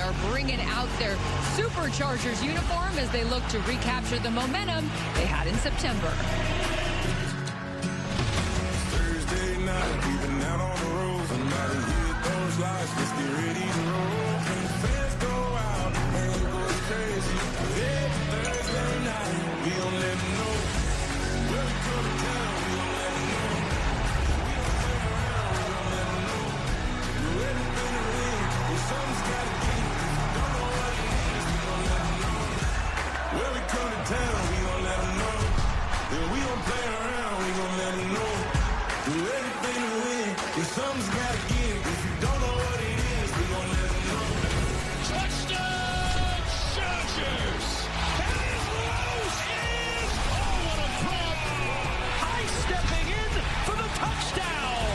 are bringing out their Superchargers uniform as they look to recapture the momentum they had in September. Thursday night, we've been out on the road. Somebody hit those lights, let's get ready to roll. When the fans go out, and it goes crazy. Every Thursday night, we gon' let them know. Where we go to town, we gon' let them know. We don't play around, we gon' let them know. Do everything to win, and something's gotta give. Don't know what it is, we gon' let them know. Where we come to town, we gon' let them know. And we don't play around, we gon' let them know. Do everything to win, and something's gotta give. If you don't know what it is, we gon' let them know. Touchdown, Chargers! That is loose! Is oh, what a throw! High stepping in for the touchdown!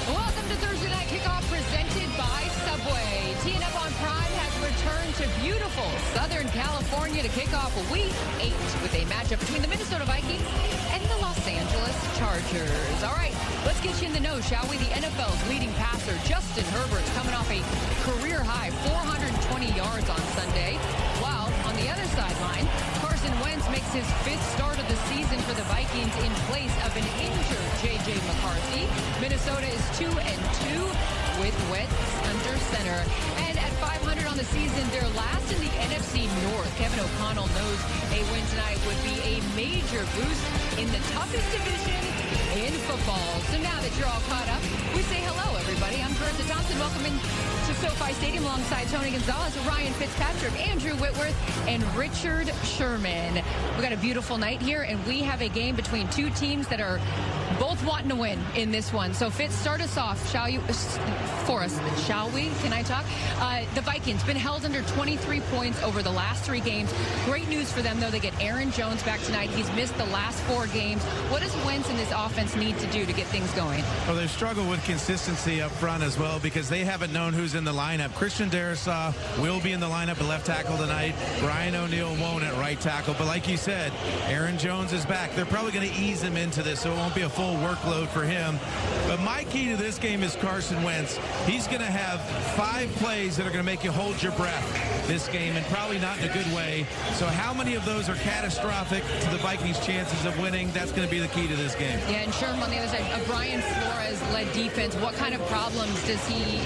Welcome to Thursday Night Kickoff presented by Subway. Teeing up on Prime has returned to beautiful Southern California to kick off Week 8 with a matchup between the Minnesota Vikings and the Los Angeles Chargers. All right, let's get you in the know, shall we? The NFL's leading passer, Justin Herbert's coming off a career-high 420 yards on Sunday, while on the other sideline, Carson Wentz makes his 5th start of the season for the Vikings in place of an injured J.J. McCarthy. Minnesota is 2-2 with Wentz under center. And at 500 on the season, they're last in the NFC North. Kevin O'Connell knows a win tonight would be a major boost in the toughest division in football. So now that you're all caught up, we say hello, everybody. I'm Carissa Thompson. Welcome in to SoFi Stadium alongside Tony Gonzalez, Ryan Fitzpatrick, Andrew Whitworth, and Richard Sherman. We got a beautiful night here, and we have a game between two teams that are both wanting to win in this one. So Fitz, start us off, shall you? For us, shall we? Can I talk? The Vikings been held under 23 points over the last 3 games. Great news for them, though. They get Aaron Jones back tonight. He's missed the last 4 games. What does Wentz and this offense need to do to get things going? Well, they've struggled with consistency up front as well because they haven't known who's in the lineup. Christian Darrisaw will be in the lineup at left tackle tonight. Brian O'Neill won't at right tackle. But like you said, Aaron Jones is back. They're probably going to ease him into this, so it won't be a full workload for him. But my key to this game is Carson Wentz. He's going to have 5 plays that are going to make you hold your breath this game, and probably not in a good way. So how many of those are catastrophic to the Vikings' chances of winning? That's going to be the key to this game. Yeah, and Sherman on the other side, a Brian Flores-led defense. What kind of problems does he,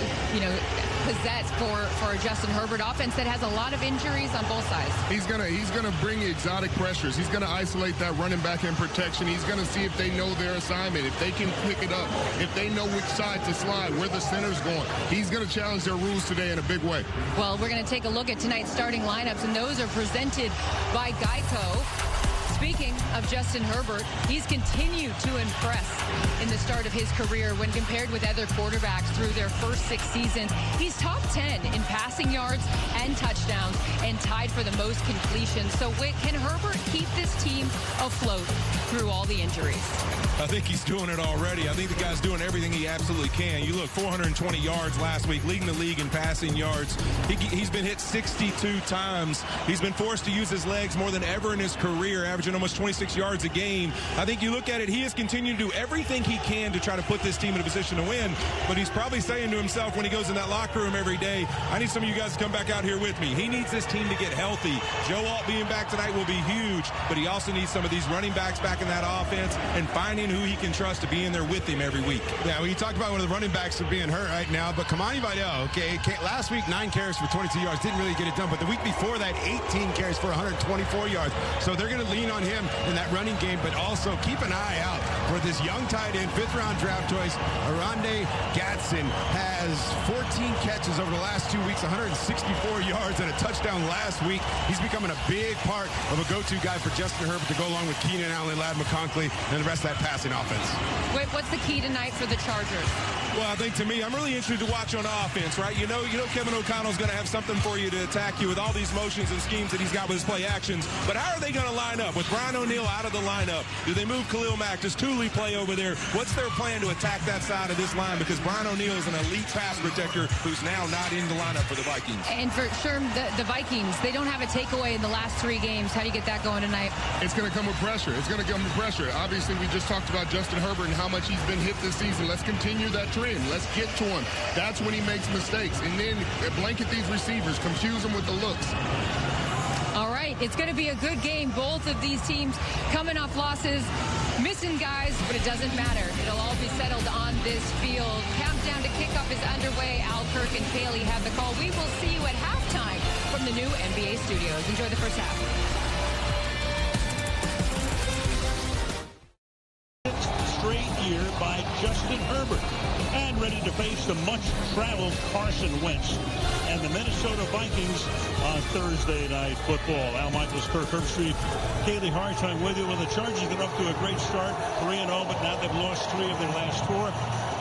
possess for a Justin Herbert offense that has a lot of injuries on both sides? He's gonna bring exotic pressures. He's gonna isolate that running back in protection. He's gonna see if they know their assignment, if they can pick it up, if they know which side to slide, where the center's going. He's gonna challenge their rules today in a big way. Well, we're going to take a look at tonight's starting lineups, and those are presented by Geico. Speaking of Justin Herbert, he's continued to impress in the start of his career when compared with other quarterbacks through their first 6 seasons. He's top 10 in passing yards and touchdowns and tied for the most completions. So, Whit, can Herbert keep this team afloat through all the injuries? I think he's doing it already. I think the guy's doing everything he absolutely can. You look, 420 yards last week, leading the league in passing yards. He's been hit 62 times. He's been forced to use his legs more than ever in his career, averaging almost 26 yards a game. I think you look at it, he has continued to do everything he can to try to put this team in a position to win, but he's probably saying to himself when he goes in that locker room every day, I need some of you guys to come back out here with me. He needs this team to get healthy. Joe Alt being back tonight will be huge, but he also needs some of these running backs back in that offense and finding who he can trust to be in there with him every week. Yeah, well, you talked about one of the running backs are being hurt right now, but Kamani Vidal, okay, last week 9 carries for 22 yards, didn't really get it done, but the week before that, 18 carries for 124 yards. So they're going to lean on him in that running game, but also keep an eye out for this young tight end, 5th-round draft choice. Arande Gatson has 14 catches over the last 2 weeks, 164 yards and a touchdown last week. He's becoming a big part of a go-to guy for Justin Herbert to go along with Keenan Allen, Ladd McConkey, and the rest of that passing offense. Wait, what's the key tonight for the Chargers? Well, I think to me, I'm really interested to watch on offense, right? You know Kevin O'Connell's going to have something for you to attack you with all these motions and schemes that he's got with his play actions. But how are they going to line up with With Brian O'Neill out of the lineup, do they move Khalil Mack? Does Thule play over there? What's their plan to attack that side of this line? Because Brian O'Neill is an elite pass protector who's now not in the lineup for the Vikings. And for sure, the Vikings, they don't have a takeaway in the last 3 games. How do you get that going tonight? It's going to come with pressure. It's going to come with pressure. Obviously, we just talked about Justin Herbert and how much he's been hit this season. Let's continue that trend. Let's get to him. That's when he makes mistakes. And then blanket these receivers, confuse them with the looks. All right, it's going to be a good game. Both of these teams coming off losses, missing guys, but it doesn't matter. It'll all be settled on this field. Countdown to kickoff is underway. Al Kirk and Kaylee have the call. We will see you at halftime from the new NBA studios. Enjoy the first half. Straight year by Justin Herbert, and ready to face the much-traveled Carson Wentz and the Minnesota Vikings on Thursday Night Football. Al Michaels, Kirk Herbstreit, Kaylee Hartime with you. When the Chargers get up to a great start, 3-0, but now they've lost 3 of their last 4.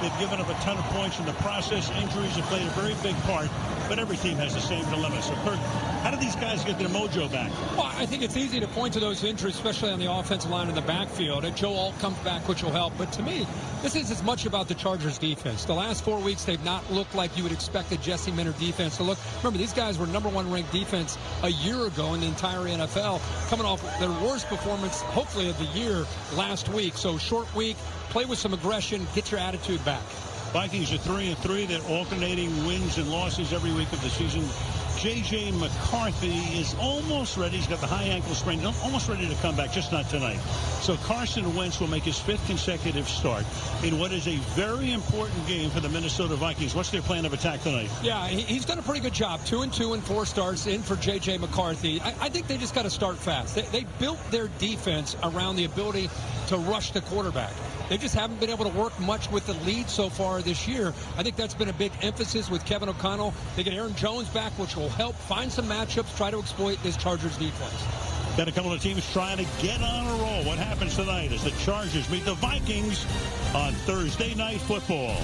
They've given up a ton of points in the process. Injuries have played a very big part, but every team has the same dilemma. So, Kirk, how do these guys get their mojo back? Well, I think it's easy to point to those injuries, especially on the offensive line in the backfield. And Joe Alt comes back, which will help. But to me, this is as much about the Chargers defense. The last 4 weeks, they've not looked like you would expect a Jesse Minter defense to look. Remember, these guys were #1 ranked defense a year ago in the entire NFL, coming off their worst performance, hopefully, of the year last week. So short week, play with some aggression, get your attitude back. Vikings are 3-3. They're alternating wins and losses every week of the season. J.J. McCarthy is almost ready. He's got the high ankle sprain, almost ready to come back, just not tonight. So Carson Wentz will make his 5th consecutive start in what is a very important game for the Minnesota Vikings. What's their plan of attack tonight? Yeah, he's done a pretty good job. 2-2 and 4 starts in for J.J. McCarthy. I think they just got to start fast. They built their defense around the ability to rush the quarterback. They just haven't been able to work much with the lead so far this year. I think that's been a big emphasis with Kevin O'Connell. They get Aaron Jones back, which will help find some matchups, try to exploit this Chargers defense. Got a couple of teams trying to get on a roll. What happens tonight as the Chargers meet the Vikings on Thursday Night Football?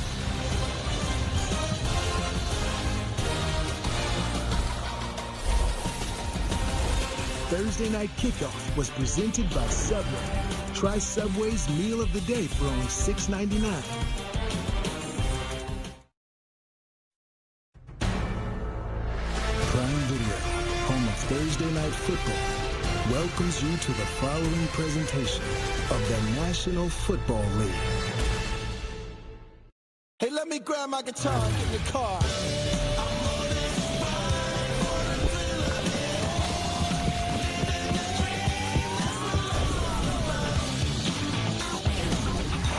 Thursday Night Kickoff was presented by Subway. Try Subway's meal of the day for only $6.99. Prime Video, home of Thursday Night Football, welcomes you to the following presentation of the National Football League. Hey, let me grab my guitar and get in the car.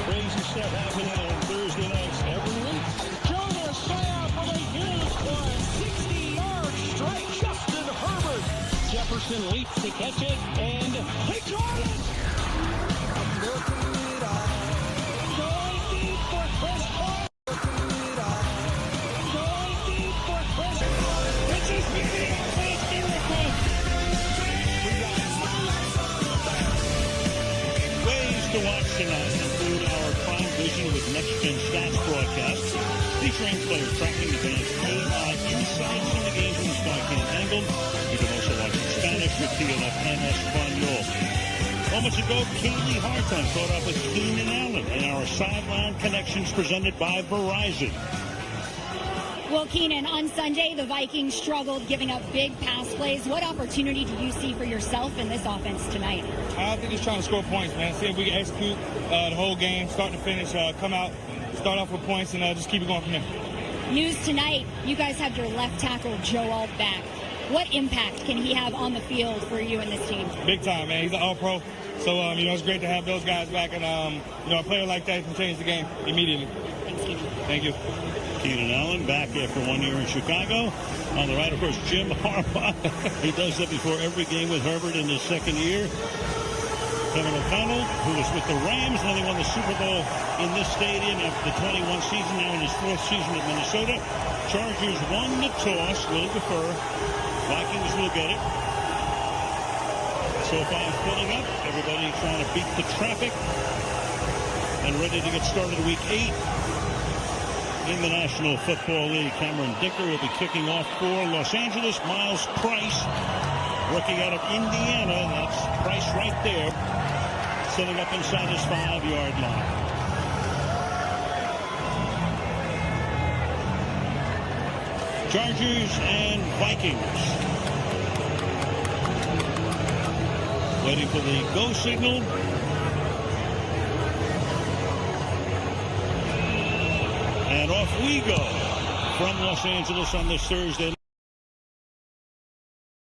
Crazy stuff happening on Thursday nights every week. Junior slam for the huge play. 60-yard strike. Justin Herbert. Jefferson leaps to catch it, and he caught it. Going deep for Chris Paul. Going deep for Chris Paul. This is the miracle. Ways to watch tonight include our Prime Vision with Next Gen Stats broadcast, featuring players tracking the band's insights from the game from the Skycan angle. You can also watch in Spanish with TLF and Espanol. Moments ago, Kaylee Hartime caught up with Keenan Allen in our Sideline Connections presented by Verizon. Well, Keenan, on Sunday, the Vikings struggled giving up big pass plays. What opportunity do you see for yourself in this offense tonight? I think just trying to score points, man. See if we can execute the whole game, start to finish, come out, start off with points, and just keep it going from there. News tonight, you guys have your left tackle, Joe Alt, back. What impact can he have on the field for you and this team? Big time, man. He's an all-pro. So, it's great to have those guys back. And, a player like that can change the game immediately. Thanks, Keenan. Thank you. Keenan Allen back after 1 year in Chicago. On the right, of course, Jim Harbaugh. He does that before every game with Herbert in his second year. Kevin O'Connell, who was with the Rams, and then he won the Super Bowl in this stadium after the 21 season, now in his 4th season at Minnesota. Chargers won the toss, will defer. Vikings will get it. SoFi is filling up. Everybody trying to beat the traffic. And ready to get started week 8 in the National Football League. Cameron Dicker will be kicking off for Los Angeles. Miles Price, rookie out of Indiana. That's Price right right there, setting up inside his 5-yard line. Chargers and Vikings. Waiting for the go signal. And off we go from Los Angeles on this Thursday.